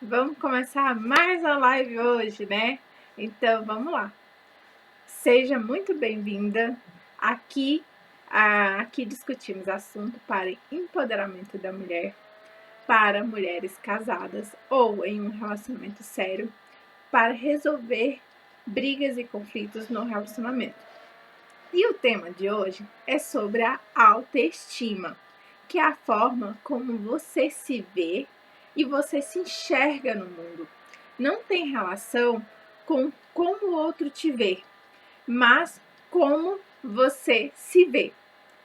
Vamos começar mais uma live hoje, né? Então, vamos lá. Seja muito bem-vinda. Aqui discutimos assunto para empoderamento da mulher, para mulheres casadas ou em um relacionamento sério, para resolver brigas e conflitos no relacionamento. E o tema de hoje é sobre a autoestima, que é a forma como você se vê e você se enxerga no mundo. Não tem relação com como o outro te vê, mas como você se vê,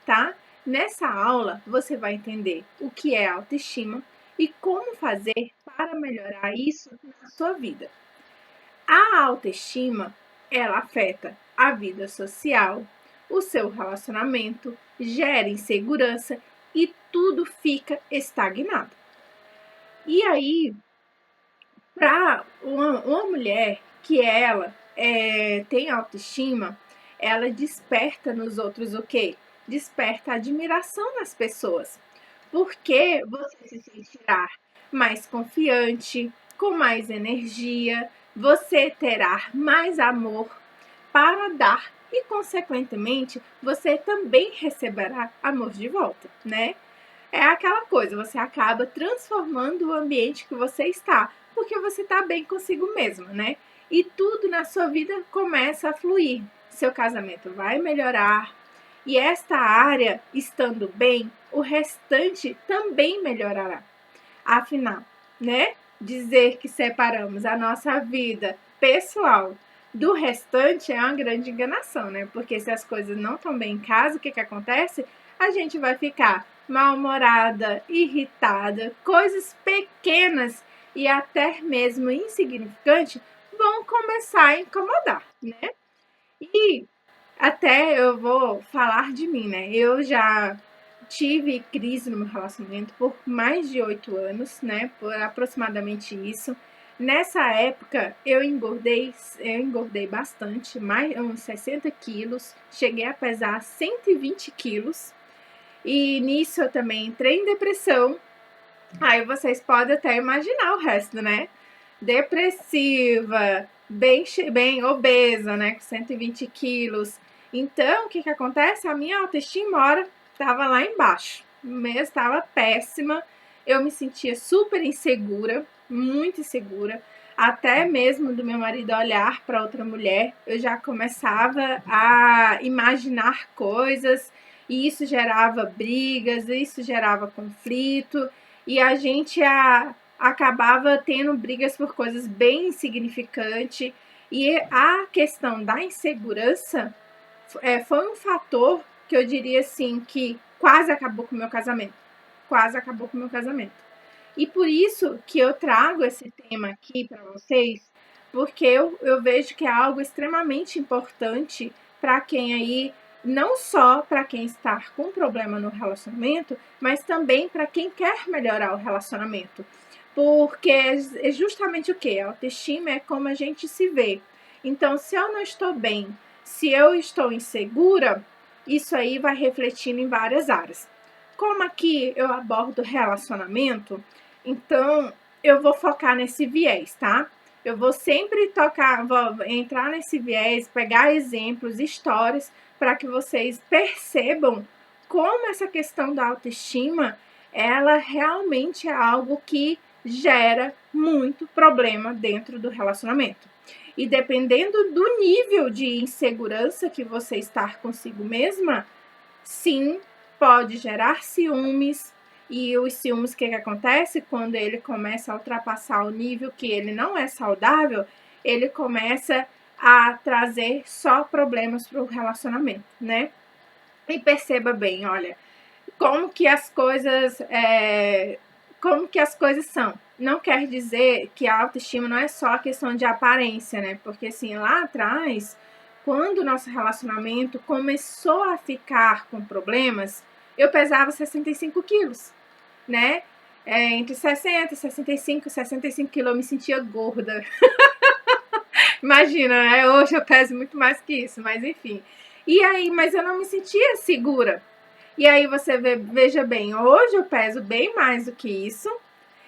tá? Nessa aula você vai entender o que é autoestima e como fazer para melhorar isso na sua vida. A autoestima, ela afeta a vida social, o seu relacionamento, gera insegurança e tudo fica estagnado. E aí, para uma mulher que ela tem autoestima, ela desperta nos outros o quê? Desperta admiração nas pessoas. Porque você se sentirá mais confiante, com mais energia, você terá mais amor para dar e, consequentemente, você também receberá amor de volta, né? É aquela coisa, você acaba transformando o ambiente que você está, porque você está bem consigo mesma, né? E tudo na sua vida começa a fluir. Seu casamento vai melhorar, e esta área estando bem, o restante também melhorará. Afinal, né? Dizer que separamos a nossa vida pessoal do restante é uma grande enganação, né? Porque se as coisas não estão bem em casa, o que acontece? A gente vai ficar mal-humorada, irritada, coisas pequenas e até mesmo insignificantes vão começar a incomodar, né? E até eu vou falar de mim, né? Eu já tive crise no meu relacionamento por mais de 8 anos, né? Por aproximadamente isso. Nessa época eu engordei bastante, mais uns 60 quilos, cheguei a pesar 120 quilos. E nisso eu também entrei em depressão. Aí vocês podem até imaginar o resto, né? Depressiva, bem obesa, né? Com 120 quilos. Então, o que acontece? A minha autoestima estava lá embaixo. Mesmo estava péssima. Eu me sentia super insegura, muito insegura. Até mesmo do meu marido olhar para outra mulher, eu já começava a imaginar coisas, e isso gerava brigas, isso gerava conflito, e a gente acabava tendo brigas por coisas bem insignificantes. E a questão da insegurança foi um fator que eu diria assim que quase acabou com o meu casamento. Quase acabou com o meu casamento. E por isso que eu trago esse tema aqui para vocês, porque eu vejo que é algo extremamente importante para quem aí, não só para quem está com problema no relacionamento, mas também para quem quer melhorar o relacionamento. Porque é justamente o que? A autoestima é como a gente se vê. Então, se eu não estou bem, se eu estou insegura, isso aí vai refletindo em várias áreas. Como aqui eu abordo relacionamento, então eu vou focar nesse viés, tá? Eu vou sempre vou entrar nesse viés, pegar exemplos, histórias, para que vocês percebam como essa questão da autoestima, ela realmente é algo que gera muito problema dentro do relacionamento. E dependendo do nível de insegurança que você está consigo mesma, sim, pode gerar ciúmes. E os ciúmes, o que acontece? Quando ele começa a ultrapassar o nível que ele não é saudável, ele começa a trazer só problemas para o relacionamento, né? E perceba bem, olha, como que as coisas são. Não quer dizer que a autoestima não é só a questão de aparência, né? Porque assim, lá atrás, quando o nosso relacionamento começou a ficar com problemas, eu pesava 65 quilos, né? Entre 60, 65, 65 quilos, eu me sentia gorda. Imagina, né? Hoje eu peso muito mais que isso, mas enfim. E aí, mas eu não me sentia segura. E aí você veja bem, hoje eu peso bem mais do que isso,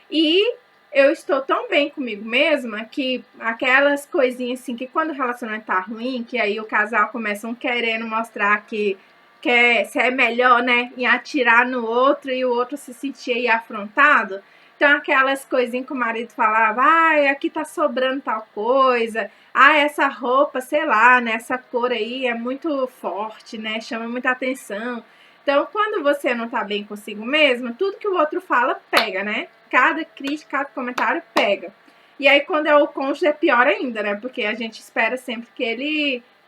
e eu estou tão bem comigo mesma que aquelas coisinhas assim, que quando o relacionamento tá ruim, que aí o casal começa um querendo mostrar que quer ser melhor, né, em atirar no outro e o outro se sentir aí afrontado. Então aquelas coisinhas que o marido falava, ai, aqui tá sobrando tal coisa, ah, essa roupa, sei lá, né, essa cor aí é muito forte, né, chama muita atenção. Então, quando você não tá bem consigo mesmo, tudo que o outro fala pega, né? Cada crítica, cada comentário pega. E aí, quando é o cônjuge, é pior ainda, né? Porque a gente espera sempre que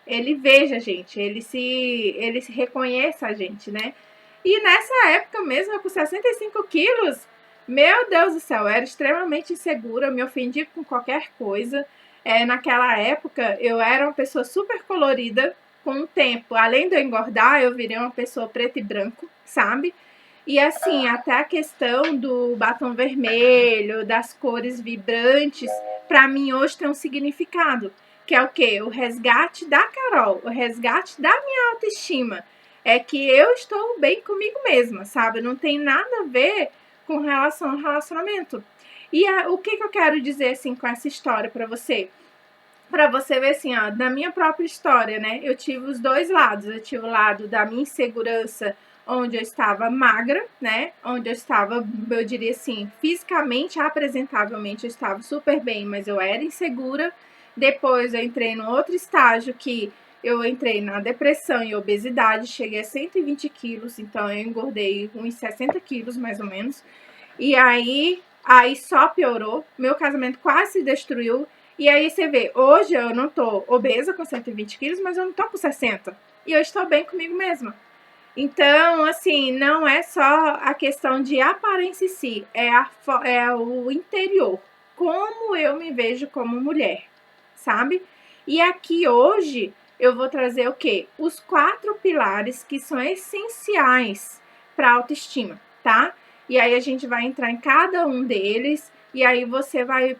ele veja a gente, ele se reconheça a gente, né? E nessa época mesmo, com 65 quilos, meu Deus do céu, eu era extremamente insegura, me ofendia com qualquer coisa. Naquela época, eu era uma pessoa super colorida. Com o tempo, além de eu engordar, eu virei uma pessoa preto e branco, sabe? E assim, até a questão do batom vermelho, das cores vibrantes, para mim hoje tem um significado, que é o quê? O resgate da Carol, o resgate da minha autoestima. É que eu estou bem comigo mesma, sabe? Não tem nada a ver com relação ao relacionamento. E o que eu quero dizer assim com essa história para você? Para você ver assim, ó, na minha própria história, né? Eu tive os dois lados. Eu tive o lado da minha insegurança, onde eu estava magra, né? Onde eu estava, eu diria assim, fisicamente, apresentavelmente, eu estava super bem, mas eu era insegura. Depois eu entrei no outro estágio que eu entrei na depressão e obesidade, cheguei a 120 quilos, então eu engordei uns 60 quilos mais ou menos. E aí só piorou. Meu casamento quase se destruiu. E aí você vê, hoje eu não tô obesa com 120 quilos, mas eu não tô com 60. E eu estou bem comigo mesma. Então, assim, não é só a questão de aparência em si, é o interior. Como eu me vejo como mulher, sabe? E aqui hoje eu vou trazer o quê? Os 4 pilares que são essenciais para a autoestima, tá? E aí a gente vai entrar em cada um deles e aí você vai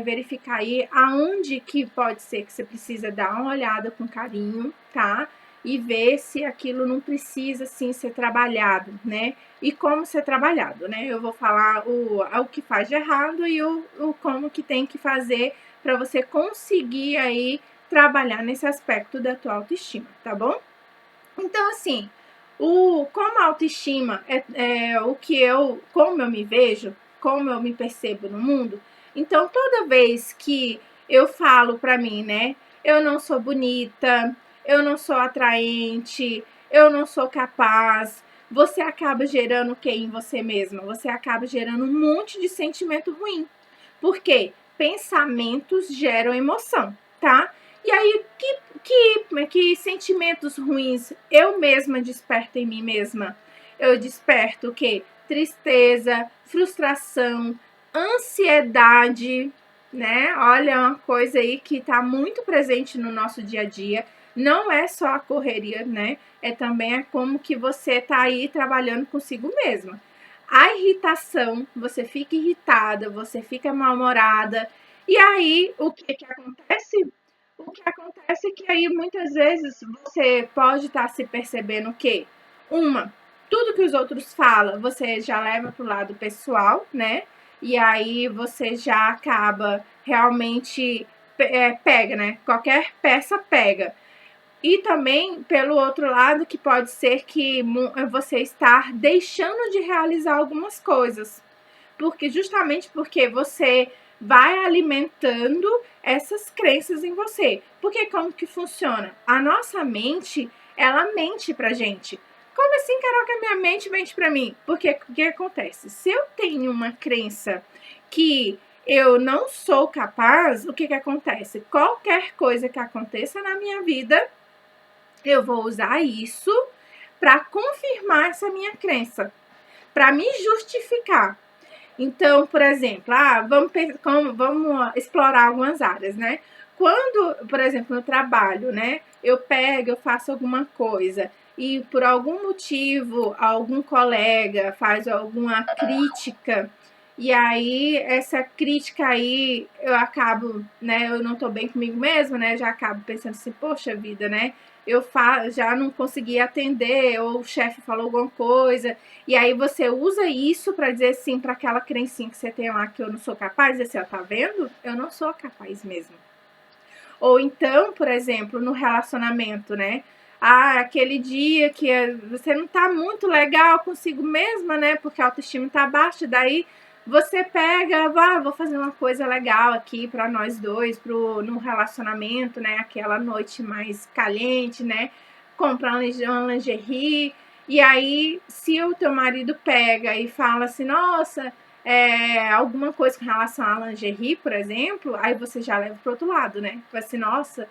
verificar aí aonde que pode ser que você precisa dar uma olhada com carinho, tá? E ver se aquilo não precisa sim ser trabalhado, né? E como ser trabalhado, né? Eu vou falar o que faz de errado e o como que tem que fazer para você conseguir aí trabalhar nesse aspecto da tua autoestima, tá bom? Então, assim, como a autoestima é o que como eu me vejo, como eu me percebo no mundo, então toda vez que eu falo pra mim, né, eu não sou bonita, eu não sou atraente, eu não sou capaz, você acaba gerando o que em você mesma? Você acaba gerando um monte de sentimento ruim. Por quê? Pensamentos geram emoção, tá? E aí, que sentimentos ruins eu mesma desperto em mim mesma? Eu desperto o quê? Tristeza, frustração, ansiedade, né? Olha, é uma coisa aí que tá muito presente no nosso dia a dia. Não é só a correria, né? É também como que você tá aí trabalhando consigo mesma. A irritação, você fica irritada, você fica mal-humorada. E aí, o que acontece? O que acontece é que aí muitas vezes você pode estar se percebendo que tudo que os outros falam, você já leva para o lado pessoal, né? E aí você já acaba realmente pega, né? Qualquer peça pega. E também, pelo outro lado, que pode ser que você está deixando de realizar algumas coisas. Justamente porque você vai alimentando essas crenças em você. Porque como que funciona? A nossa mente, ela mente pra gente. Como assim, Carol, que a minha mente mente pra mim? Porque o que acontece? Se eu tenho uma crença que eu não sou capaz, o que acontece? Qualquer coisa que aconteça na minha vida, eu vou usar isso para confirmar essa minha crença, para me justificar. Então, por exemplo, vamos explorar algumas áreas, né? Quando, por exemplo, no trabalho, né, eu faço alguma coisa e por algum motivo algum colega faz alguma crítica e aí essa crítica aí eu acabo, né, eu não tô bem comigo mesma, né, já acabo pensando assim, poxa vida, né, já não consegui atender, ou o chefe falou alguma coisa, e aí você usa isso para dizer sim para aquela crencinha que você tem lá que eu não sou capaz, e assim, ó, tá vendo? Eu não sou capaz mesmo. Ou então, por exemplo, no relacionamento, né? Ah, aquele dia que você não tá muito legal consigo mesma, né? Porque a autoestima tá baixa, daí você pega, vou fazer uma coisa legal aqui para nós dois, no relacionamento, né? Aquela noite mais caliente, né? Comprar uma lingerie. E aí, se o teu marido pega e fala assim, nossa, alguma coisa com relação à lingerie, por exemplo, aí você já leva pro outro lado, né? Vai assim, nossa,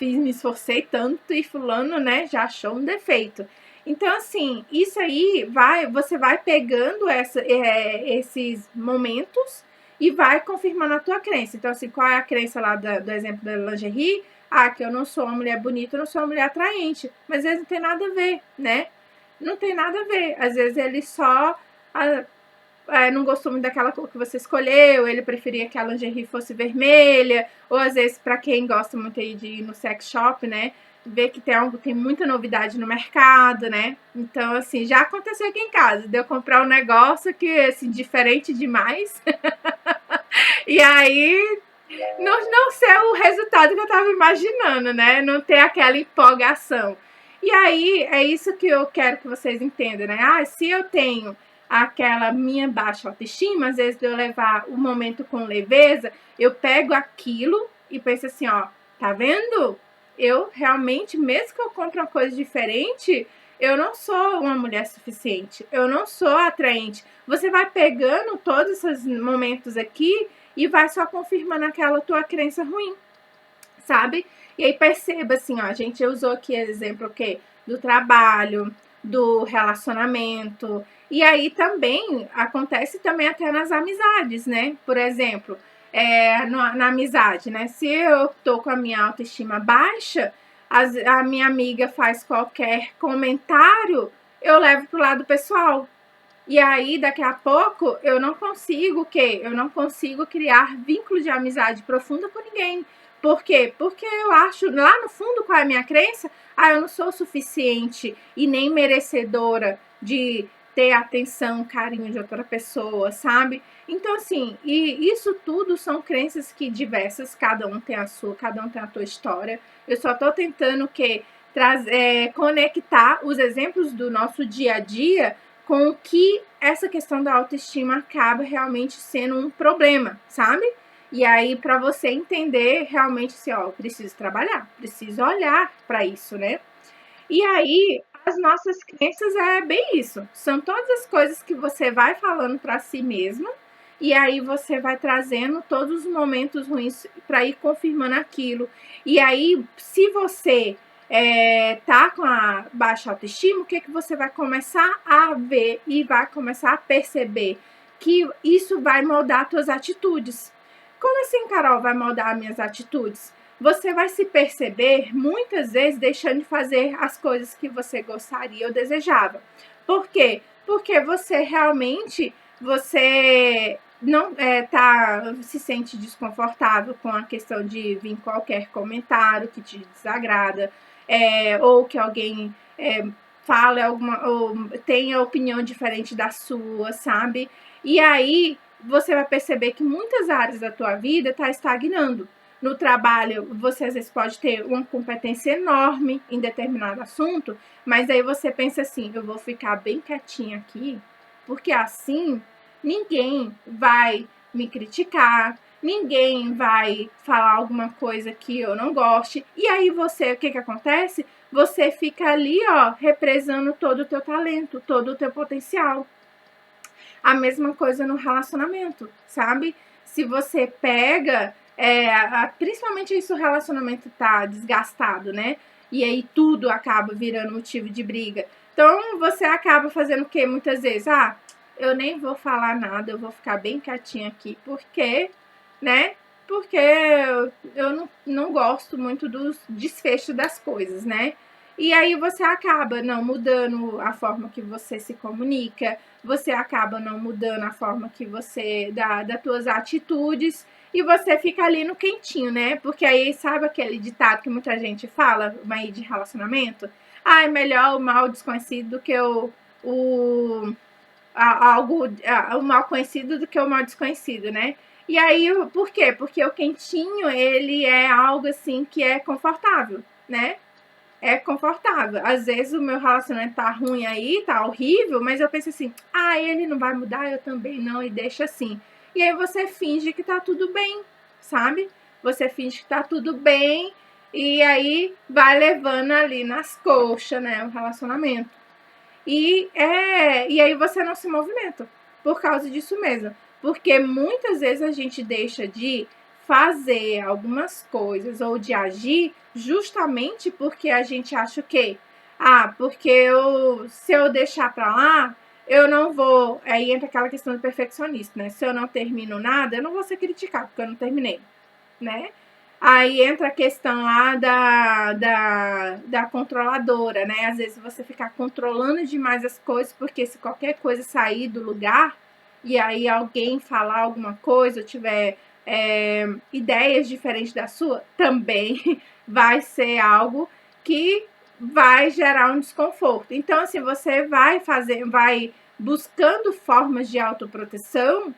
me esforcei tanto e fulano, né, já achou um defeito. Então, assim, isso aí você vai pegando esses momentos e vai confirmando a tua crença. Então, assim, qual é a crença lá do exemplo da lingerie? Ah, que eu não sou uma mulher bonita, eu não sou uma mulher atraente. Mas às vezes não tem nada a ver, né? Não tem nada a ver. Às vezes ele só não gostou muito daquela cor que você escolheu, ele preferia que a lingerie fosse vermelha, ou às vezes, para quem gosta muito aí de ir no sex shop, né, ver que tem muita novidade no mercado, né, então, assim, já aconteceu aqui em casa, de eu comprar um negócio que, assim, diferente demais, e aí não ser o resultado que eu tava imaginando, né, não ter aquela empolgação. E aí, é isso que eu quero que vocês entendam, né, se eu tenho aquela minha baixa autoestima, às vezes de eu levar o momento com leveza, eu pego aquilo e penso assim, ó, tá vendo? Eu realmente, mesmo que eu compre uma coisa diferente, eu não sou uma mulher suficiente, eu não sou atraente. Você vai pegando todos esses momentos aqui e vai só confirmando aquela tua crença ruim, sabe? E aí perceba assim, ó, a gente usou aqui exemplo o quê? Do trabalho, do relacionamento. E aí também acontece também até nas amizades, né? Por exemplo, na amizade, né? Se eu tô com a minha autoestima baixa, a minha amiga faz qualquer comentário, eu levo pro lado pessoal. E aí, daqui a pouco, eu não consigo o quê? Eu não consigo criar vínculo de amizade profunda com ninguém. Por quê? Porque eu acho, lá no fundo, qual é a minha crença? Eu não sou suficiente e nem merecedora de ter atenção, carinho de outra pessoa, sabe? Então, assim, e isso tudo são crenças que diversas, cada um tem a sua, cada um tem a tua história. Eu só tô tentando conectar os exemplos do nosso dia a dia com que essa questão da autoestima acaba realmente sendo um problema, sabe? E aí, para você entender realmente assim, ó, preciso trabalhar, preciso olhar para isso, né? E aí, as nossas crenças é bem isso. São todas as coisas que você vai falando para si mesma, e aí você vai trazendo todos os momentos ruins para ir confirmando aquilo. E aí, se você tá com a baixa autoestima, o que você vai começar a ver e vai começar a perceber? Que isso vai moldar suas atitudes. Como assim, Carol, vai moldar minhas atitudes? Você vai se perceber muitas vezes deixando de fazer as coisas que você gostaria ou desejava. Por quê? Porque você realmente não se sente desconfortável com a questão de vir qualquer comentário que te desagrada, ou que alguém fale ou tenha opinião diferente da sua, sabe? E aí você vai perceber que muitas áreas da tua vida está estagnando. No trabalho, você às vezes pode ter uma competência enorme em determinado assunto, mas aí você pensa assim, eu vou ficar bem quietinha aqui, porque assim ninguém vai me criticar, ninguém vai falar alguma coisa que eu não goste. E aí você, o que acontece? Você fica ali, ó, represando todo o teu talento, todo o teu potencial. A mesma coisa no relacionamento, sabe? Se você pega, principalmente se o relacionamento tá desgastado, né? E aí tudo acaba virando motivo de briga. Então você acaba fazendo o quê? Muitas vezes, eu nem vou falar nada, eu vou ficar bem quietinha aqui, porque, né? Porque eu não gosto muito dos desfechos das coisas, né? E aí você acaba não mudando a forma que você se comunica, você acaba não mudando a forma que você das tuas atitudes e você fica ali no quentinho, né? Porque aí sabe aquele ditado que muita gente fala, aí de relacionamento? Ah, é melhor o mal desconhecido do que o o mal conhecido do que o mal desconhecido, né? E aí, por quê? Porque o quentinho, ele é algo assim que é confortável, né? É confortável. Às vezes o meu relacionamento tá ruim aí, tá horrível, mas eu penso assim, ah, ele não vai mudar, eu também não, e deixa assim. E aí você finge que tá tudo bem, sabe? Você finge que tá tudo bem e aí vai levando ali nas coxas, né, o relacionamento. E aí você não se movimenta por causa disso mesmo. Porque muitas vezes a gente deixa de fazer algumas coisas ou de agir justamente porque a gente acha que, porque se eu deixar pra lá, eu não vou. Aí entra aquela questão do perfeccionista, né? Se eu não termino nada, eu não vou ser criticado porque eu não terminei, né? Aí entra a questão lá da controladora, né? Às vezes você ficar controlando demais as coisas, porque se qualquer coisa sair do lugar e aí alguém falar alguma coisa, ou tiver ideias diferentes da sua, também vai ser algo que vai gerar um desconforto. Então, assim, você vai buscando formas de autoproteção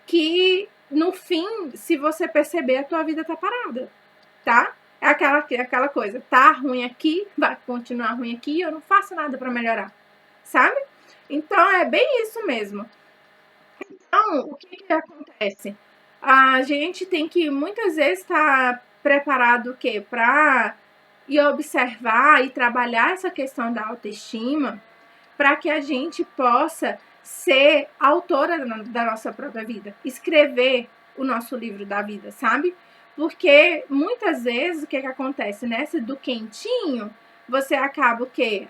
que no fim, se você perceber, a tua vida tá parada, tá? É aquela coisa, tá ruim aqui, vai continuar ruim aqui, eu não faço nada para melhorar, sabe? Então, é bem isso mesmo. Então, o que acontece? A gente tem que, muitas vezes, estar preparado o quê? Para ir observar e trabalhar essa questão da autoestima, para que a gente possa ser autora da nossa própria vida, escrever o nosso livro da vida, sabe? Porque muitas vezes o que acontece nessa do quentinho, você acaba o quê?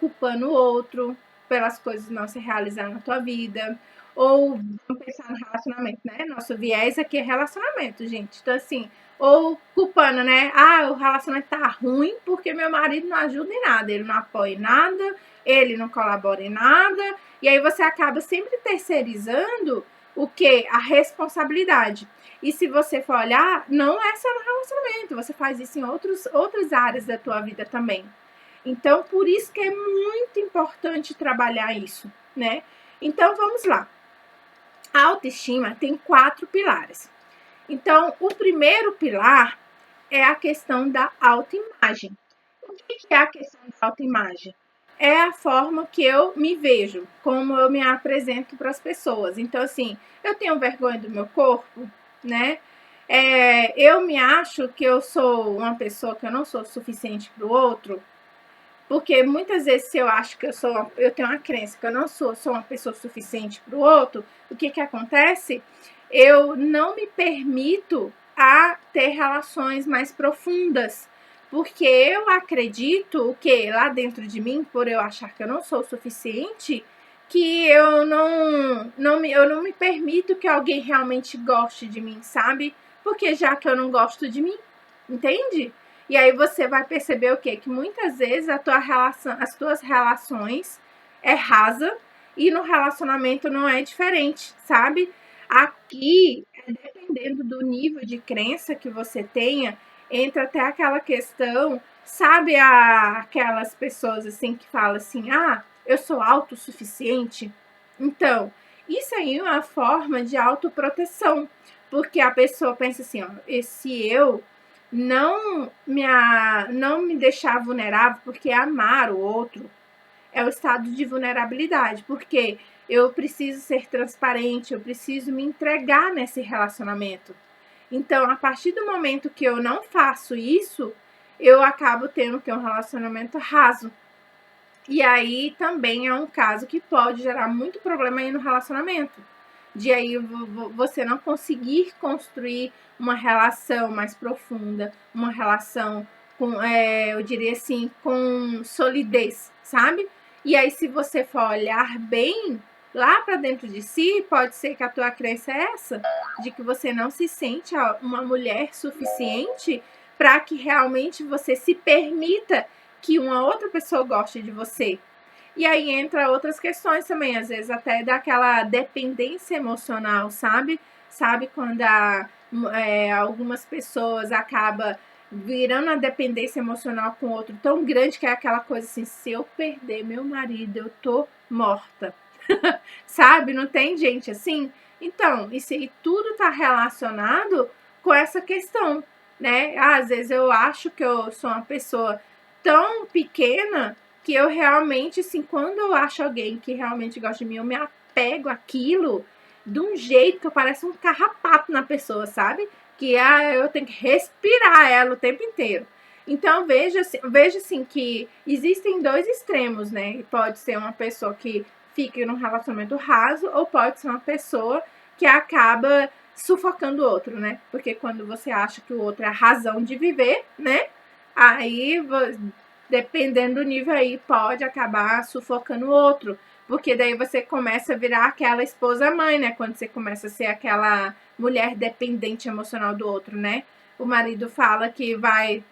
Culpando o outro pelas coisas não se realizar na tua vida, ou vamos pensar no relacionamento, né? Nosso viés aqui é relacionamento, gente. Então, assim, ou culpando, né? O relacionamento tá ruim porque meu marido não ajuda em nada, ele não apoia em nada, ele não colabora em nada, e aí você acaba sempre terceirizando o que? A responsabilidade. E se você for olhar, não é só no relacionamento, você faz isso em outras áreas da tua vida também. Então, por isso que é muito importante trabalhar isso, né? Então, vamos lá. A autoestima tem 4 pilares. Então, o primeiro pilar é a questão da autoimagem. O que é a questão da autoimagem? É a forma que eu me vejo, como eu me apresento para as pessoas. Então, assim, eu tenho vergonha do meu corpo, né? Eu me acho que eu sou uma pessoa que eu não sou suficiente para o outro, porque muitas vezes se eu acho que eu tenho uma crença que eu não sou uma pessoa suficiente para o outro, o que acontece? Eu não me permito a ter relações mais profundas, porque eu acredito que lá dentro de mim, por eu achar que eu não sou o suficiente, que eu não me permito que alguém realmente goste de mim, sabe? Porque já que eu não gosto de mim, entende? E aí você vai perceber o quê? Que muitas vezes as tuas relações é rasa e no relacionamento não é diferente, sabe? Aqui, dependendo do nível de crença que você tenha, entra até aquela questão, sabe, aquelas pessoas assim que falam assim, eu sou autossuficiente. Então, isso aí é uma forma de autoproteção, porque a pessoa pensa assim, esse eu não me deixar vulnerável, porque amar o outro é o estado de vulnerabilidade, porque eu preciso ser transparente, eu preciso me entregar nesse relacionamento. Então, a partir do momento que eu não faço isso, eu acabo tendo que um relacionamento raso. E aí também é um caso que pode gerar muito problema aí no relacionamento. De aí você não conseguir construir uma relação mais profunda, uma relação com, eu diria assim, com solidez, sabe? E aí, se você for olhar bem lá para dentro de si, pode ser que a tua crença é essa, de que você não se sente uma mulher suficiente para que realmente você se permita que uma outra pessoa goste de você. E aí entra outras questões também, às vezes até daquela dependência emocional, sabe? Sabe quando algumas pessoas acabam virando a dependência emocional com outro tão grande que é aquela coisa assim, se eu perder meu marido, eu tô morta. Sabe? Não tem gente assim? Então, isso aí tudo tá relacionado com essa questão, né? Às vezes eu acho que eu sou uma pessoa tão pequena que eu realmente, assim, quando eu acho alguém que realmente gosta de mim, eu me apego àquilo de um jeito que eu pareço um carrapato na pessoa, sabe? Que eu tenho que respirar ela o tempo inteiro. Então, veja assim que existem dois extremos, né? Pode ser uma pessoa que fica num relacionamento raso ou pode ser uma pessoa que acaba sufocando o outro, né? Porque quando você acha que o outro é a razão de viver, né? Aí, dependendo do nível aí, pode acabar sufocando o outro. Porque daí você começa a virar aquela esposa-mãe, né? Quando você começa a ser aquela mulher dependente emocional do outro, né? O marido fala que vai,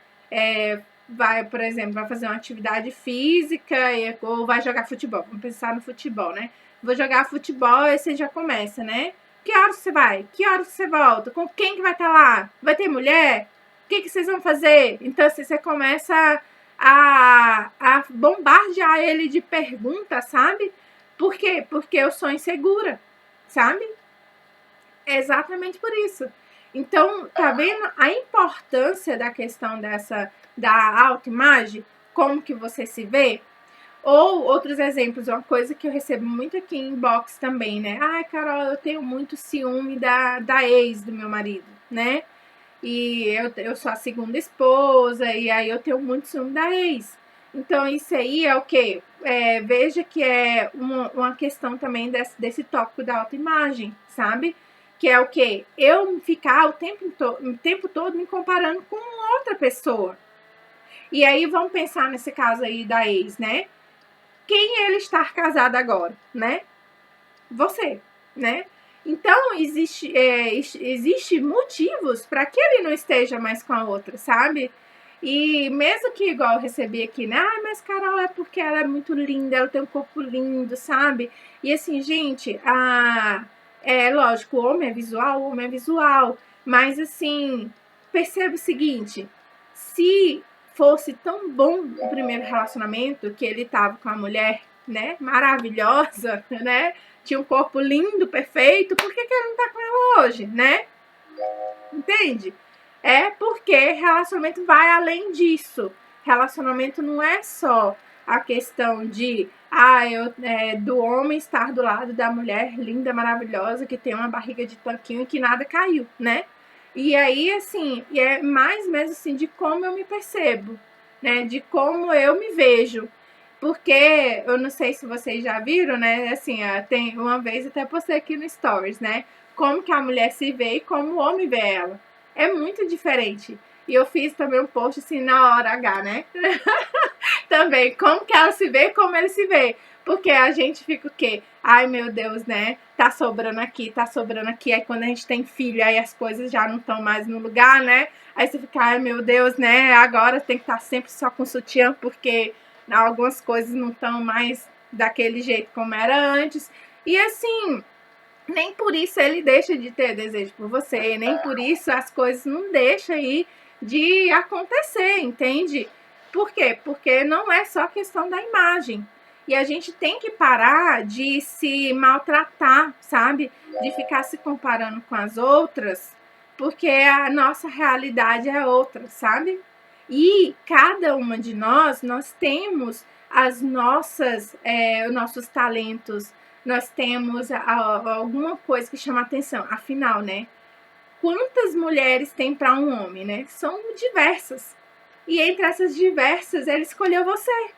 por exemplo, vai fazer uma atividade física ou vai jogar futebol. Vamos pensar no futebol, né? Vou jogar futebol, aí você já começa, né? Que horas você vai? Que horas você volta? Com quem que vai estar lá? Vai ter mulher? O que vocês vão fazer? Então, assim, você começa a bombardear ele de perguntas, sabe? Por quê? Porque eu sou insegura, sabe? É exatamente por isso. Então, tá vendo a importância da questão da autoimagem? Como que você se vê? Ou outros exemplos, uma coisa que eu recebo muito aqui em inbox também, né? Ai, Carol, eu tenho muito ciúme da ex do meu marido, né? E eu sou a segunda esposa, e aí eu tenho muito ciúme da ex. Então, isso aí é o quê? Veja que é uma questão também desse tópico da autoimagem, sabe? Que é o quê? Eu ficar o tempo todo me comparando com outra pessoa. E aí, vamos pensar nesse caso aí da ex, né? Quem ele está casado agora, né? Você, né? Então, existe motivos para que ele não esteja mais com a outra, sabe? E mesmo que, igual eu recebi aqui, né? Ah, mas Carol, é porque ela é muito linda, ela tem um corpo lindo, sabe? E assim, gente, é lógico, o homem é visual. Mas assim, perceba o seguinte, se fosse tão bom o primeiro relacionamento que ele tava com a mulher, né, maravilhosa, né? Tinha um corpo lindo, perfeito, por que ele não tá com ela hoje, né? Entende? É porque relacionamento vai além disso. Relacionamento não é só a questão de do homem estar do lado da mulher linda, maravilhosa, que tem uma barriga de tanquinho e que nada caiu, né? E aí, assim, é mais mesmo assim de como eu me percebo, né? De como eu me vejo. Porque eu não sei se vocês já viram, né? Assim, tem uma vez até postei aqui no Stories, né? Como que a mulher se vê e como o homem vê ela. É muito diferente. E eu fiz também um post assim na hora H, né? Também, como que ela se vê e como ele se vê. Porque a gente fica o quê? Ai, meu Deus, né? Tá sobrando aqui, tá sobrando aqui. Aí quando a gente tem filho, aí as coisas já não estão mais no lugar, né? Aí você fica, ai, meu Deus, né? Agora tem que estar sempre só com sutiã, porque algumas coisas não estão mais daquele jeito como era antes. E assim, nem por isso ele deixa de ter desejo por você, nem por isso as coisas não deixam aí de acontecer, entende? Por quê? Porque não é só questão da imagem. E a gente tem que parar de se maltratar, sabe? De ficar se comparando com as outras, porque a nossa realidade é outra, sabe? E cada uma de nós temos os nossos talentos, nós temos alguma coisa que chama atenção. Afinal, né? Quantas mulheres tem para um homem, né? São diversas. E entre essas diversas, ele escolheu você.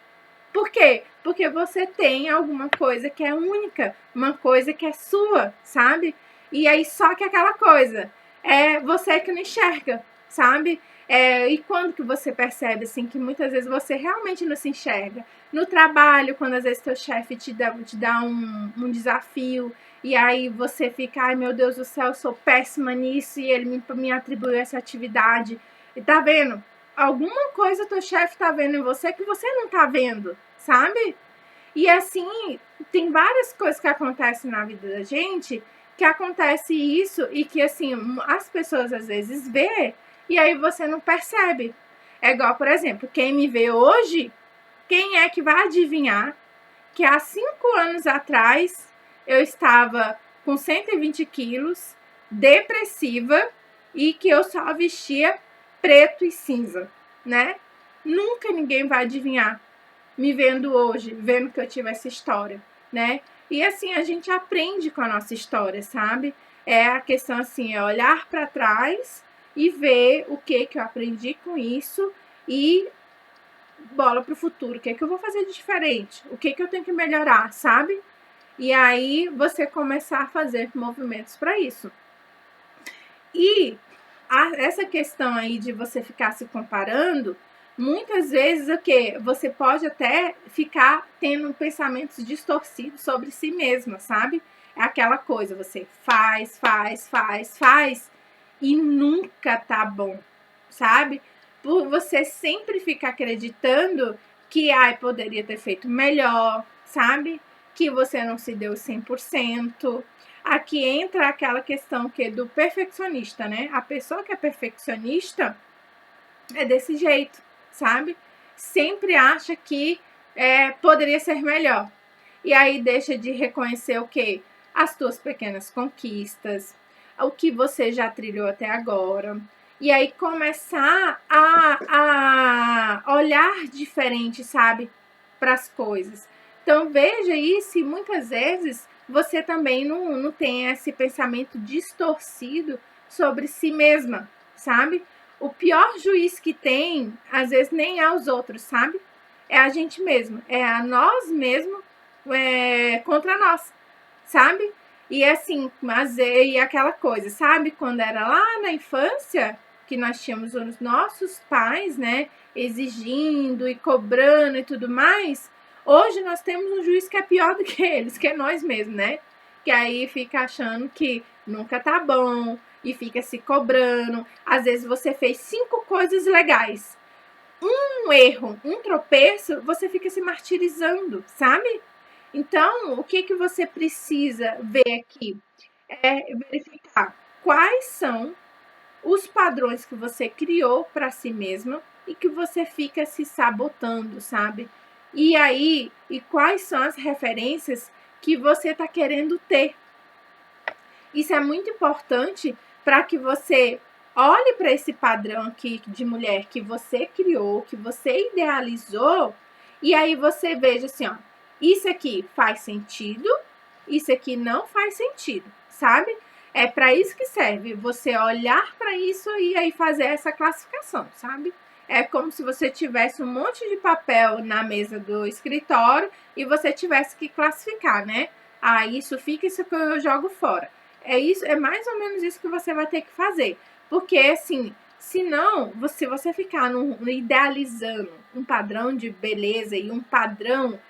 Por quê? Porque você tem alguma coisa que é única, uma coisa que é sua, sabe? E aí só que aquela coisa é você que não enxerga, sabe? E quando que você percebe assim que muitas vezes você realmente não se enxerga? No trabalho, quando às vezes teu chefe te dá um desafio e aí você fica, ai meu Deus do céu, eu sou péssima nisso e ele me atribuiu essa atividade. E tá vendo? alguma coisa teu chefe tá vendo em você que você não tá vendo, sabe? E assim, tem várias coisas que acontecem na vida da gente, que acontece isso e que assim, as pessoas às vezes vê e aí você não percebe. É igual, por exemplo, quem me vê hoje, quem é que vai adivinhar que há 5 anos atrás eu estava com 120 quilos, depressiva e que eu só vestia preto e cinza, né? Nunca ninguém vai adivinhar me vendo hoje, vendo que eu tive essa história, né? E assim, a gente aprende com a nossa história, sabe? É a questão assim, é olhar para trás e ver o que eu aprendi com isso e bola pro futuro. O que eu vou fazer de diferente? O que eu tenho que melhorar, sabe? E aí você começar a fazer movimentos para isso. E essa questão aí de você ficar se comparando, muitas vezes o que? Você pode até ficar tendo pensamentos distorcidos sobre si mesma, sabe? É aquela coisa, você faz e nunca tá bom, sabe? Por você sempre ficar acreditando que poderia ter feito melhor, sabe? Que você não se deu 100%. Aqui entra aquela questão que é do perfeccionista, né? A pessoa que é perfeccionista é desse jeito, sabe? Sempre acha que poderia ser melhor. E aí deixa de reconhecer o quê? As tuas pequenas conquistas, o que você já trilhou até agora. E aí começar a olhar diferente, sabe? Para as coisas. Então veja isso e muitas vezes você também não tem esse pensamento distorcido sobre si mesma, sabe? O pior juiz que tem, às vezes, nem é os outros, sabe? É a gente mesmo. É a nós mesmos contra nós, sabe? E assim, mas e aquela coisa, sabe? Quando era lá na infância, que nós tínhamos os nossos pais, né? Exigindo e cobrando e tudo mais. Hoje nós temos um juiz que é pior do que eles, que é nós mesmos, né? Que aí fica achando que nunca tá bom e fica se cobrando. Às vezes você fez 5 coisas legais. Um erro, um tropeço, você fica se martirizando, sabe? Então, o que você precisa ver aqui é verificar quais são os padrões que você criou para si mesma e que você fica se sabotando, sabe? E aí, e quais são as referências que você está querendo ter? Isso é muito importante para que você olhe para esse padrão aqui de mulher que você criou, que você idealizou, e aí você veja assim, ó, isso aqui faz sentido, isso aqui não faz sentido, sabe? É para isso que serve, você olhar para isso e aí fazer essa classificação, sabe? É como se você tivesse um monte de papel na mesa do escritório e você tivesse que classificar, né? Ah, isso fica, isso que eu jogo fora. É isso, é mais ou menos isso que você vai ter que fazer. Porque, assim, senão, se você ficar idealizando um padrão de beleza e um padrão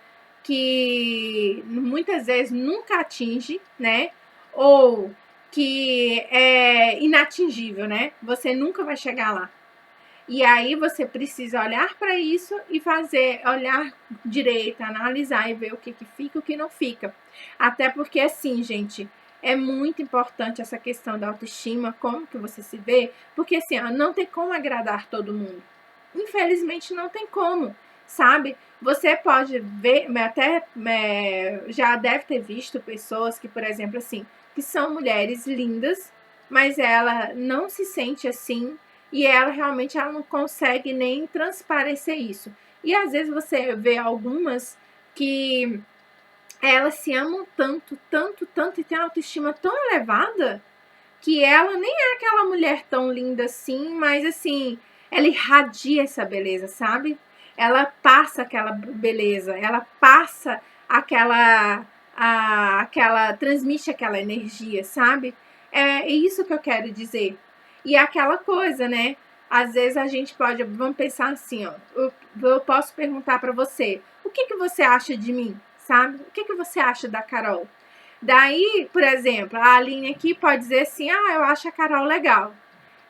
que muitas vezes nunca atinge, né? Ou que é inatingível, né? Você nunca vai chegar lá. E aí você precisa olhar para isso e olhar direito, analisar e ver o que fica e o que não fica. Até porque, assim, gente, é muito importante essa questão da autoestima, como que você se vê, porque assim, não tem como agradar todo mundo. Infelizmente não tem como, sabe? Você pode ver, até já deve ter visto pessoas que, por exemplo, assim, que são mulheres lindas, mas ela não se sente assim e ela realmente não consegue nem transparecer isso. E às vezes você vê algumas que elas se amam tanto, tanto, tanto e tem uma autoestima tão elevada que ela nem é aquela mulher tão linda assim, mas assim, ela irradia essa beleza, sabe? Ela passa aquela beleza, ela passa transmite aquela energia, sabe? É isso que eu quero dizer. E aquela coisa, né? Às vezes a gente vamos pensar assim, ó, eu posso perguntar para você, o que você acha de mim, sabe? O que você acha da Carol? Daí, por exemplo, a Aline aqui pode dizer assim, eu acho a Carol legal.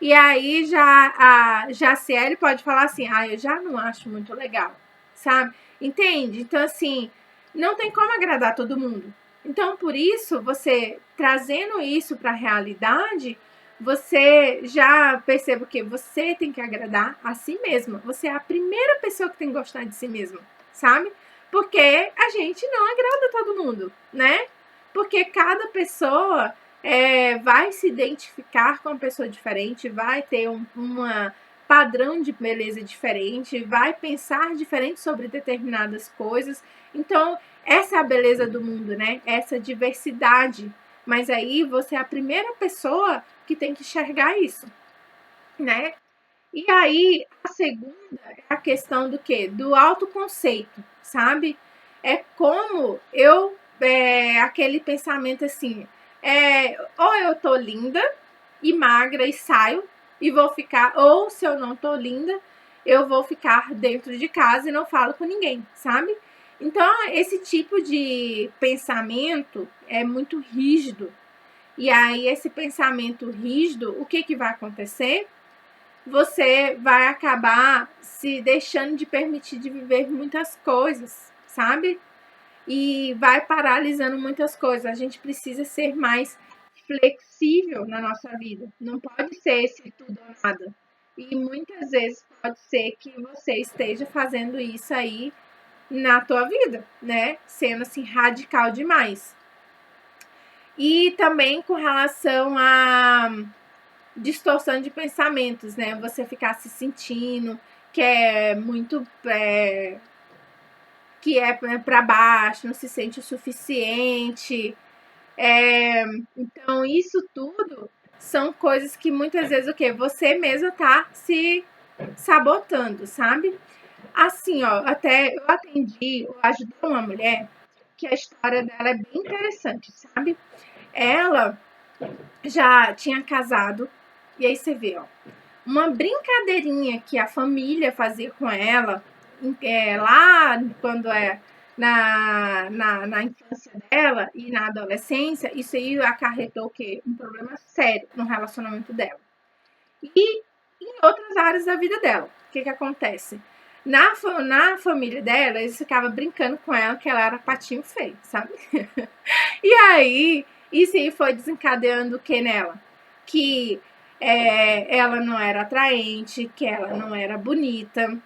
E aí já a Jaciele pode falar assim, eu já não acho muito legal, sabe? Entende? Então, assim, não tem como agradar todo mundo. Então, por isso, você trazendo isso para a realidade, você já percebe que você tem que agradar a si mesma. Você é a primeira pessoa que tem que gostar de si mesma, sabe? Porque a gente não agrada todo mundo, né? Porque cada pessoa vai se identificar com uma pessoa diferente, vai ter uma padrão de beleza diferente, vai pensar diferente sobre determinadas coisas. Então, essa é a beleza do mundo, né? Essa diversidade. Mas aí você é a primeira pessoa que tem que enxergar isso, né? E aí, a segunda é a questão do quê? Do autoconceito, sabe? É como aquele pensamento assim, ou eu tô linda e magra e saio e vou ficar, ou se eu não tô linda, eu vou ficar dentro de casa e não falo com ninguém, sabe? Então, esse tipo de pensamento é muito rígido. E aí, esse pensamento rígido, o que vai acontecer? Você vai acabar se deixando de permitir de viver muitas coisas, sabe? E vai paralisando muitas coisas. A gente precisa ser mais flexível na nossa vida. Não pode ser esse tudo ou nada. E muitas vezes pode ser que você esteja fazendo isso aí na tua vida, né? Sendo assim radical demais. E também com relação a distorção de pensamentos, né? Você ficar se sentindo que é muito que é para baixo, não se sente o suficiente. Então isso tudo são coisas que muitas vezes o que você mesmo tá se sabotando, sabe? Assim, ó, até eu ajudei uma mulher que a história dela é bem interessante, sabe? Ela já tinha casado e aí você vê, ó, uma brincadeirinha que a família fazia com ela, lá quando na infância dela e na adolescência, isso aí acarretou o quê? Um problema sério no relacionamento dela. E em outras áreas da vida dela. O que acontece? Na família dela, eles ficavam brincando com ela que ela era patinho feio, sabe? E aí, isso aí foi desencadeando o que nela? Que ela não era atraente, que ela não era bonita.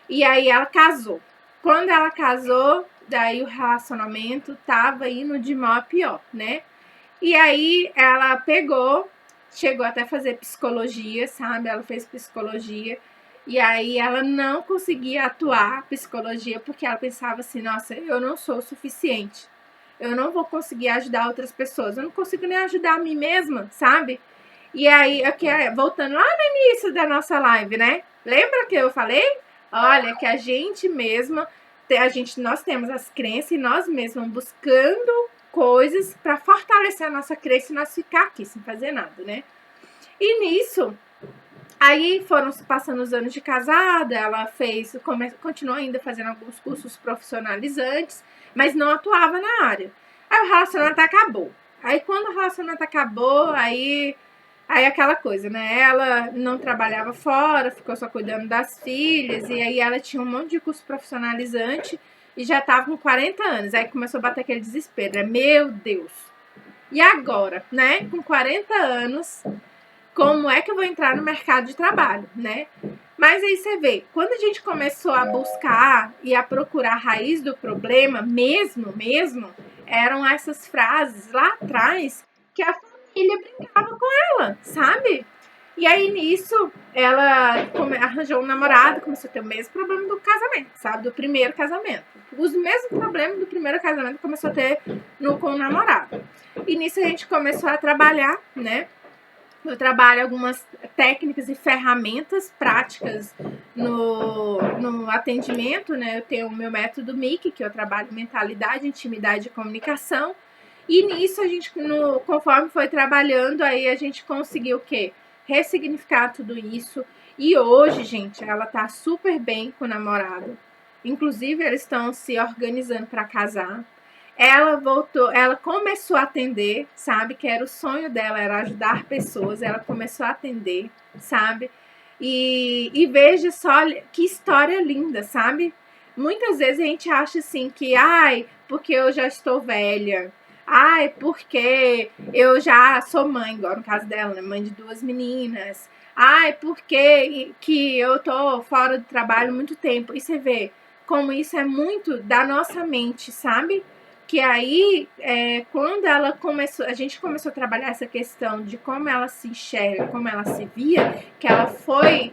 E aí ela casou. Quando ela casou, daí o relacionamento tava indo de mal a pior, né? E aí ela pegou, chegou até a fazer psicologia, sabe? Ela fez psicologia. E aí ela não conseguia atuar psicologia porque ela pensava assim, nossa, eu não sou o suficiente. Eu não vou conseguir ajudar outras pessoas. Eu não consigo nem ajudar a mim mesma, sabe? E aí, aqui, voltando lá no início da nossa live, né? Lembra que eu falei? Olha, que a gente mesma, nós temos as crenças e nós mesmos buscando coisas para fortalecer a nossa crença e nós ficar aqui sem fazer nada, né? E nisso, aí foram se passando os anos de casada, ela continuou ainda fazendo alguns cursos profissionalizantes, mas não atuava na área. Aí o relacionamento acabou. Aí quando o relacionamento acabou, aí aquela coisa, né? Ela não trabalhava fora, ficou só cuidando das filhas, e aí ela tinha um monte de curso profissionalizante e já estava com 40 anos. Aí começou a bater aquele desespero, né? Meu Deus! E agora, né? Com 40 anos, como é que eu vou entrar no mercado de trabalho, né? Mas aí você vê, quando a gente começou a buscar e a procurar a raiz do problema, mesmo, eram essas frases lá atrás que a família brincava com ela, sabe? E aí nisso, ela arranjou um namorado, começou a ter o mesmo problema do casamento, sabe? Do primeiro casamento. Os mesmos problemas do primeiro casamento começou a ter com o namorado. E nisso a gente começou a trabalhar, né? Eu trabalho algumas técnicas e ferramentas práticas no atendimento, né? Eu tenho o meu método MIC, que eu trabalho mentalidade, intimidade e comunicação. E nisso a gente, conforme foi trabalhando, aí a gente conseguiu o quê? Ressignificar tudo isso. E hoje, gente, ela tá super bem com o namorado. Inclusive, eles estão se organizando para casar. ela voltou, ela começou a atender, sabe? Que era o sonho dela, era ajudar pessoas. Ela começou a atender, sabe? E veja só que história linda, sabe? Muitas vezes a gente acha assim que, ai, porque eu já estou velha. Ai, porque eu já sou mãe, igual no caso dela, né? Mãe de 2 meninas. Ai, porque que eu tô fora do trabalho muito tempo. E você vê como isso é muito da nossa mente, sabe? Que aí, quando ela começou, a gente começou a trabalhar essa questão de como ela se enxerga, como ela se via, que ela foi,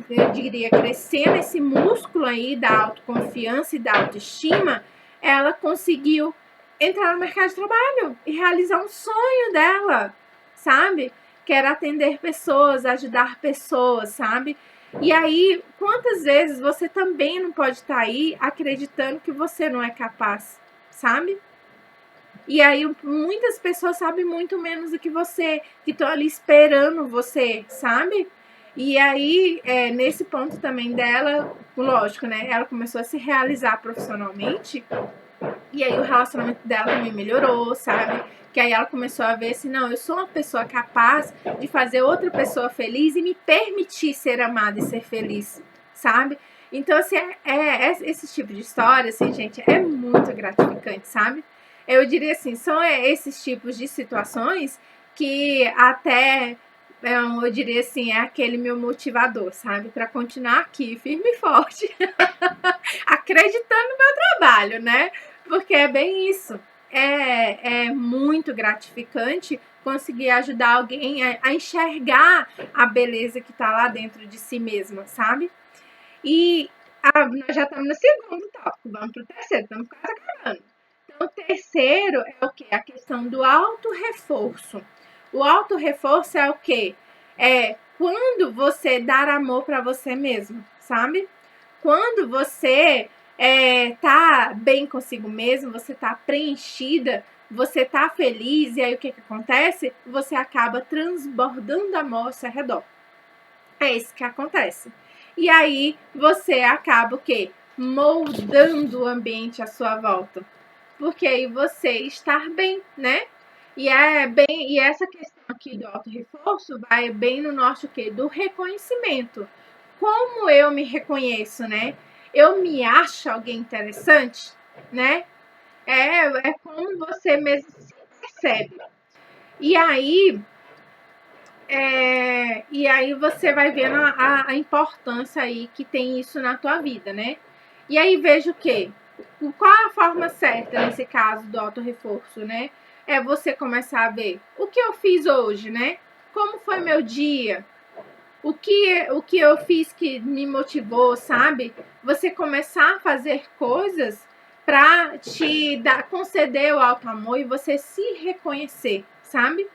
eu diria, crescendo esse músculo aí da autoconfiança e da autoestima, ela conseguiu entrar no mercado de trabalho e realizar um sonho dela, sabe? Que era atender pessoas, ajudar pessoas, sabe? E aí, quantas vezes você também não pode estar aí acreditando que você não é capaz, sabe? E aí, muitas pessoas sabem muito menos do que você, que estão ali esperando você, sabe? E aí, nesse ponto também dela, lógico, né? Ela começou a se realizar profissionalmente. E aí o relacionamento dela também melhorou, sabe? Que aí ela começou a ver assim, não, eu sou uma pessoa capaz de fazer outra pessoa feliz e me permitir ser amada e ser feliz, sabe? Então, assim, esse tipo de história, assim, gente, é muito gratificante, sabe? Eu diria assim, são esses tipos de situações que até, eu diria assim, é aquele meu motivador, sabe? Para continuar aqui, firme e forte, acreditando no meu trabalho, né? Porque é bem isso. É muito gratificante conseguir ajudar alguém a enxergar a beleza que está lá dentro de si mesma, sabe? E nós já estamos no segundo tópico, vamos para o terceiro, estamos quase acabando. Então, o terceiro é o quê? A questão do autorreforço. O autorreforço é o quê? É quando você dar amor para você mesmo, sabe? Quando você tá bem consigo mesmo, você tá preenchida, você tá feliz, e aí o que acontece? Você acaba transbordando amor ao seu redor. É isso que acontece. E aí você acaba o quê? Moldando o ambiente à sua volta. Porque aí você está bem, né? E essa questão aqui do auto-reforço vai bem no nosso quê? Do reconhecimento. Como eu me reconheço, né? Eu me acho alguém interessante, né? É como você mesmo se percebe. E aí, e aí você vai vendo a importância aí que tem isso na tua vida, né? E aí veja o quê? Qual a forma certa nesse caso do autorreforço, né? É você começar a ver o que eu fiz hoje, né? Como foi meu dia? O que eu fiz que me motivou, sabe? Você começar a fazer coisas para te conceder o alto amor e você se reconhecer, sabe?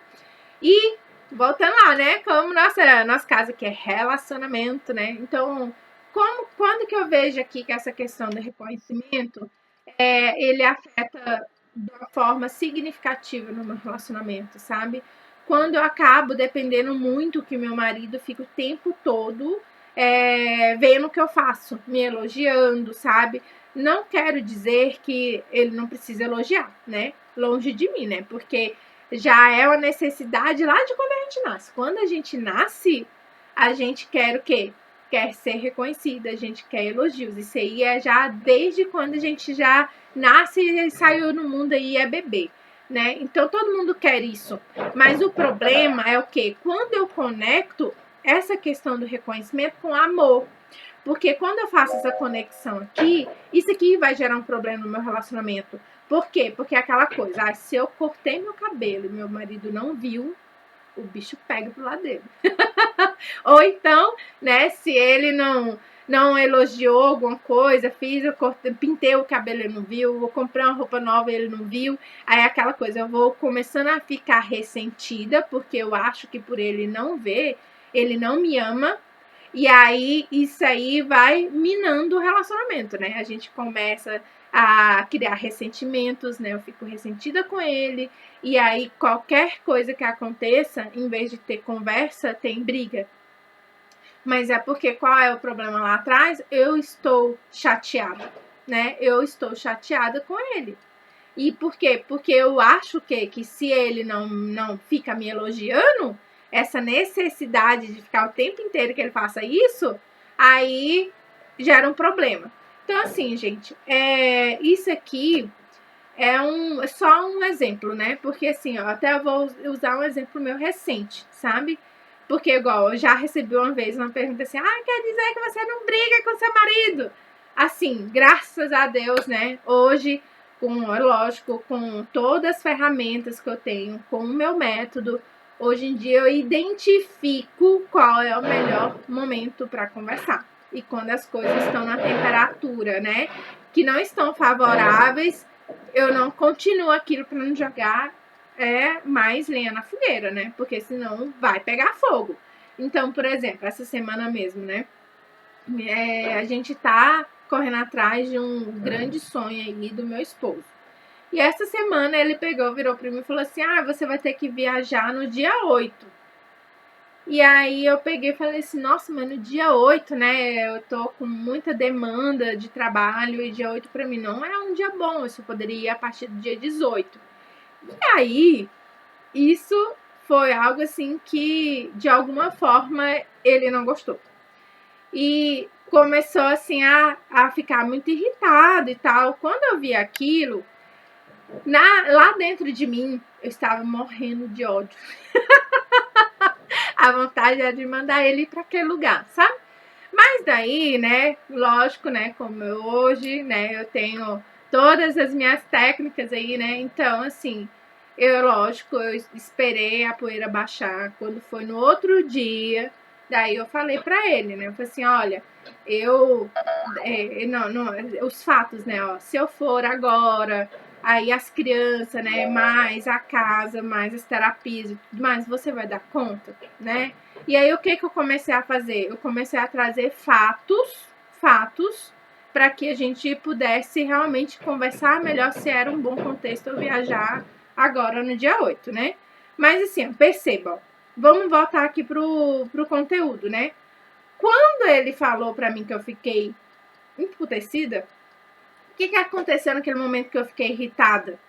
E voltando lá, né? Como nossa casa aqui é relacionamento, né? Então, quando que eu vejo aqui que essa questão do reconhecimento ele afeta de uma forma significativa no meu relacionamento, sabe? Quando eu acabo dependendo muito que meu marido fica o tempo todo vendo o que eu faço, me elogiando, sabe? Não quero dizer que ele não precisa elogiar, né? Longe de mim, né? Porque já é uma necessidade lá de quando a gente nasce. Quando a gente nasce, a gente quer o quê? Quer ser reconhecida, a gente quer elogios. Isso aí é já desde quando a gente já nasce e saiu no mundo aí é bebê, né? Então todo mundo quer isso. Mas o problema é o quê? Quando eu conecto essa questão do reconhecimento com amor. Porque quando eu faço essa conexão aqui, isso aqui vai gerar um problema no meu relacionamento. Por quê? Porque é aquela coisa, se eu cortei meu cabelo e meu marido não viu, o bicho pega pro lado dele. Ou então, né, se ele não elogiou alguma coisa, pintei o cabelo, ele não viu, vou comprar uma roupa nova, ele não viu. Aí é aquela coisa, eu vou começando a ficar ressentida, porque eu acho que por ele não ver, ele não me ama. E aí, isso aí vai minando o relacionamento, né? A gente começa a criar ressentimentos, né? Eu fico ressentida com ele. E aí, qualquer coisa que aconteça, em vez de ter conversa, tem briga. Mas é porque qual é o problema lá atrás? Eu estou chateada, né? Eu estou chateada com ele. E por quê? Porque eu acho que se ele não fica me elogiando, essa necessidade de ficar o tempo inteiro que ele faça isso, aí gera um problema. Então, assim, gente, isso aqui é só um exemplo, né? Porque assim, ó, até eu vou usar um exemplo meu recente, sabe? Porque, igual, eu já recebi uma vez uma pergunta assim: quer dizer que você não briga com seu marido? Assim, graças a Deus, né? Hoje, lógico, com todas as ferramentas que eu tenho, com o meu método, hoje em dia eu identifico qual é o melhor momento para conversar. E quando as coisas estão na temperatura, né? Que não estão favoráveis, eu não continuo aquilo para não jogar mais lenha na fogueira, né? Porque senão vai pegar fogo. Então, por exemplo, essa semana mesmo, né? A gente tá correndo atrás de um grande sonho aí do meu esposo. E essa semana ele virou para mim e falou assim: você vai ter que viajar no dia 8. E aí eu peguei e falei assim: nossa, mas no dia 8, né? Eu tô com muita demanda de trabalho e dia 8 para mim não é um dia bom. Eu só poderia ir a partir do dia 18. E aí, isso foi algo assim que, de alguma forma, ele não gostou. E começou assim a ficar muito irritado e tal. Quando eu vi aquilo, lá dentro de mim, eu estava morrendo de ódio. A vontade era de mandar ele ir para aquele lugar, sabe? Mas daí, né, lógico, né, como hoje, né, eu tenho todas as minhas técnicas aí, né, então, assim, lógico, eu esperei a poeira baixar. Quando foi no outro dia, daí eu falei pra ele, né, eu falei assim: olha, os fatos, né, ó, se eu for agora, aí as crianças, né, mais a casa, mais as terapias e tudo mais, você vai dar conta, né? E aí o que eu comecei a fazer? Eu comecei a trazer fatos para que a gente pudesse realmente conversar melhor se era um bom contexto eu viajar agora no dia 8, né? Mas assim, percebam, vamos voltar aqui pro conteúdo, né? Quando ele falou para mim que eu fiquei emputecida, o que aconteceu naquele momento que eu fiquei irritada?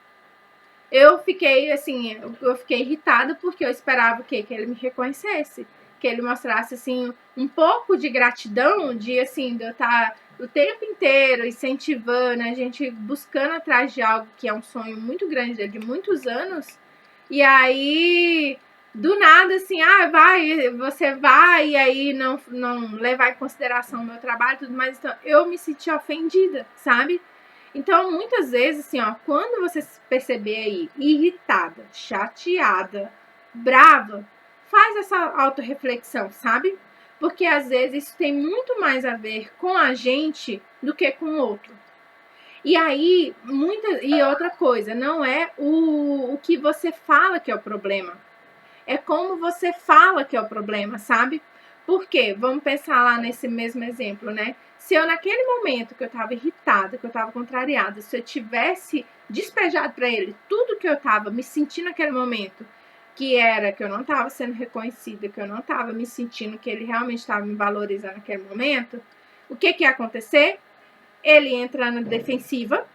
Eu fiquei assim, eu fiquei irritada porque eu esperava que ele me reconhecesse, que ele mostrasse assim um pouco de gratidão, de assim, de eu estar o tempo inteiro incentivando, a gente buscando atrás de algo que é um sonho muito grande dele, de muitos anos. E aí, do nada, assim, você vai, e aí não levar em consideração o meu trabalho e tudo mais. Então, eu me senti ofendida, sabe? Então, muitas vezes, assim, ó, quando você se perceber aí irritada, chateada, brava, faz essa autorreflexão, sabe? Porque às vezes isso tem muito mais a ver com a gente do que com o outro. E aí, e outra coisa, não é o que você fala que é o problema. É como você fala que é o problema, sabe? Por quê? Vamos pensar lá nesse mesmo exemplo, né? Se eu, naquele momento que eu tava irritada, que eu tava contrariada, se eu tivesse despejado para ele tudo que eu tava me sentindo naquele momento, que era que eu não tava sendo reconhecida, que eu não tava me sentindo que ele realmente estava me valorizando naquele momento, o que ia acontecer? Ele ia entrar na defensiva,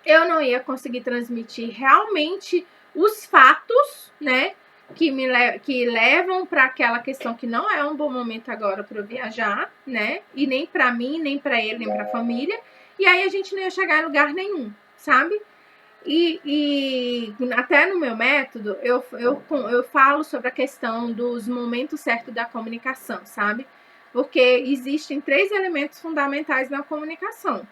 eu não ia conseguir transmitir realmente os fatos, né? Que levam para aquela questão que não é um bom momento agora para eu viajar, né? E nem para mim, nem para ele, nem para a família. E aí a gente não ia chegar em lugar nenhum, sabe? E até no meu método eu falo sobre a questão dos momentos certos da comunicação, sabe? Porque existem 3 elementos fundamentais na comunicação.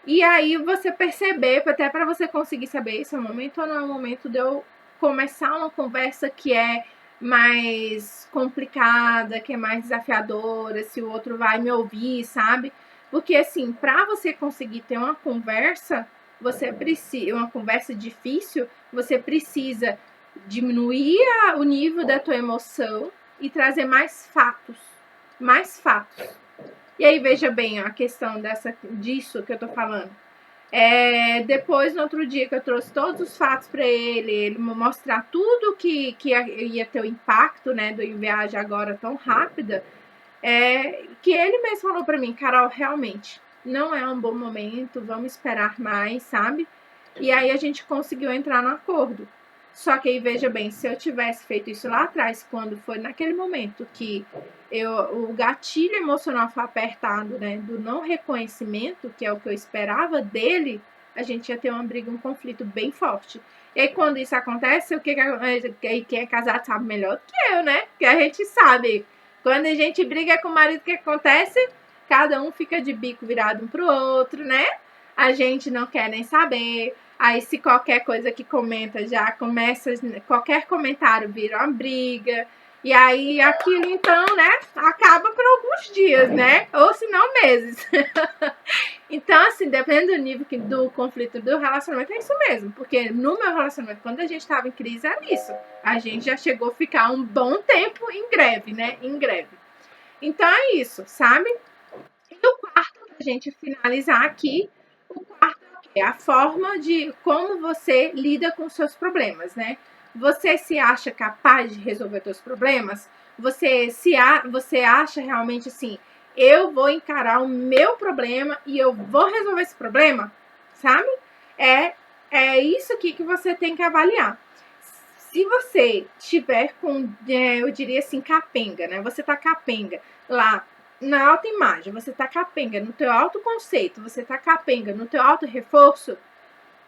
E aí você perceber, até para você conseguir saber se é o momento ou não é o momento de eu começar uma conversa que é mais complicada, que é mais desafiadora, se o outro vai me ouvir, sabe? Porque assim, para você conseguir ter uma conversa, uma conversa difícil, você precisa diminuir o nível da tua emoção e trazer mais fatos. Mais fatos. E aí, veja bem a questão disso que eu tô falando. Depois, no outro dia que eu trouxe todos os fatos para ele me mostrar tudo que ia ter o impacto, né, do viagem agora tão rápida, que ele mesmo falou para mim: Carol, realmente, não é um bom momento, vamos esperar mais, sabe? E aí a gente conseguiu entrar no acordo. Só que aí, veja bem, se eu tivesse feito isso lá atrás, quando foi naquele momento que o gatilho emocional foi apertado, né, do não reconhecimento, que é o que eu esperava dele, a gente ia ter uma briga, um conflito bem forte. E aí, quando isso acontece, o que quem é casado sabe melhor do que eu, né? Que a gente sabe. Quando a gente briga com o marido, o que acontece? Cada um fica de bico virado um pro outro, né? A gente não quer nem saber. Aí, se qualquer coisa que comenta já começa, qualquer comentário vira uma briga. E aí, aquilo, então, né, acaba por alguns dias, né? Ou se não, meses. Então, assim, dependendo do nível do conflito do relacionamento, é isso mesmo. Porque no meu relacionamento, quando a gente estava em crise, era isso. A gente já chegou a ficar um bom tempo em greve, né? Em greve. Então, é isso, sabe? E o quarto, pra gente finalizar aqui, o quarto é a forma de como você lida com os seus problemas, né? Você se acha capaz de resolver seus problemas? Você acha realmente assim, eu vou encarar o meu problema e eu vou resolver esse problema? Sabe? É isso aqui que você tem que avaliar. Se você tiver com, eu diria assim, capenga, né? Você tá capenga lá na autoimagem, você tá capenga no teu autoconceito, você tá capenga no teu auto-reforço,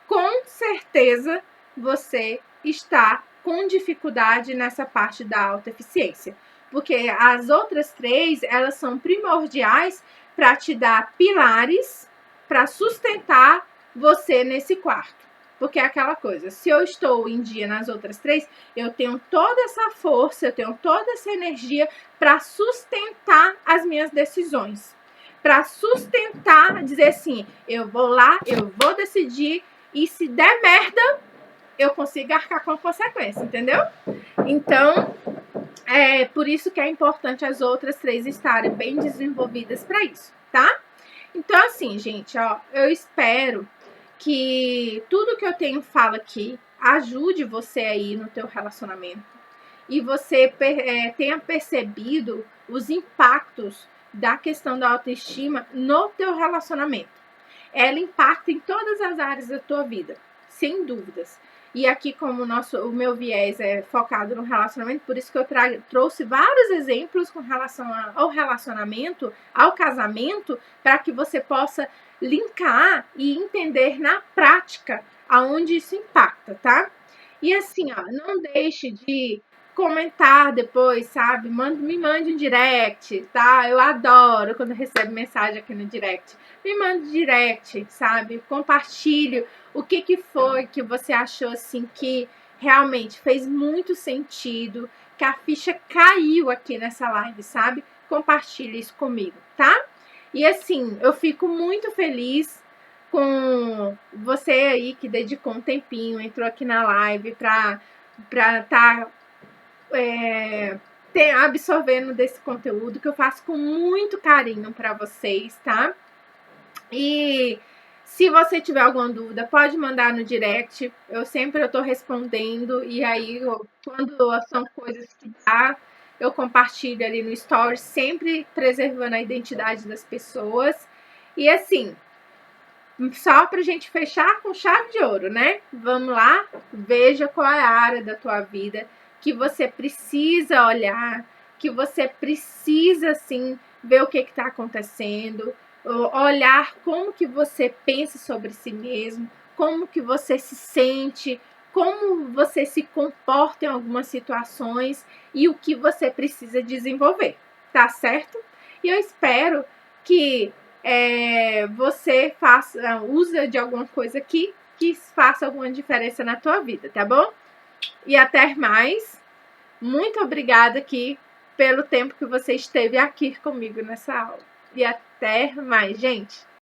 com certeza você está com dificuldade nessa parte da autoeficiência. Porque as outras três, elas são primordiais para te dar pilares para sustentar você nesse quarto. Porque é aquela coisa, se eu estou em dia nas outras três, eu tenho toda essa força, eu tenho toda essa energia para sustentar as minhas decisões. Para sustentar, dizer assim, eu vou lá, eu vou decidir, e se der merda, eu consigo arcar com a consequência, entendeu? Então, é por isso que é importante as outras três estarem bem desenvolvidas para isso, tá? Então, assim, gente, ó, eu espero que tudo que eu falo aqui ajude você aí no teu relacionamento e você tenha percebido os impactos da questão da autoestima no teu relacionamento. Ela impacta em todas as áreas da tua vida, sem dúvidas. E aqui, como o meu viés é focado no relacionamento, por isso que eu trouxe vários exemplos com relação ao relacionamento, ao casamento, para que você possa linkar e entender na prática aonde isso impacta, tá? E assim, ó, não deixe de comentar depois, sabe? Me mande um direct, tá? Eu adoro quando recebo mensagem aqui no direct. Me mande direct, sabe? Compartilhe o que foi que você achou assim que realmente fez muito sentido, que a ficha caiu aqui nessa live, sabe? Compartilhe isso comigo, tá? E assim, eu fico muito feliz com você aí que dedicou um tempinho, entrou aqui na live para estar absorvendo desse conteúdo que eu faço com muito carinho para vocês, tá? E se você tiver alguma dúvida, pode mandar no direct. Eu sempre estou respondendo. E aí, quando são coisas que dá, eu compartilho ali no story, sempre preservando a identidade das pessoas. E assim, só pra gente fechar com chave de ouro, né? Vamos lá, veja qual é a área da tua vida que você precisa olhar, que você precisa, assim, ver o que está acontecendo, olhar como que você pensa sobre si mesmo, como que você se sente, como você se comporta em algumas situações e o que você precisa desenvolver, tá certo? E eu espero que você usa de alguma coisa aqui que faça alguma diferença na tua vida, tá bom? E até mais. Muito obrigada aqui pelo tempo que você esteve aqui comigo nessa aula. E até mais, gente!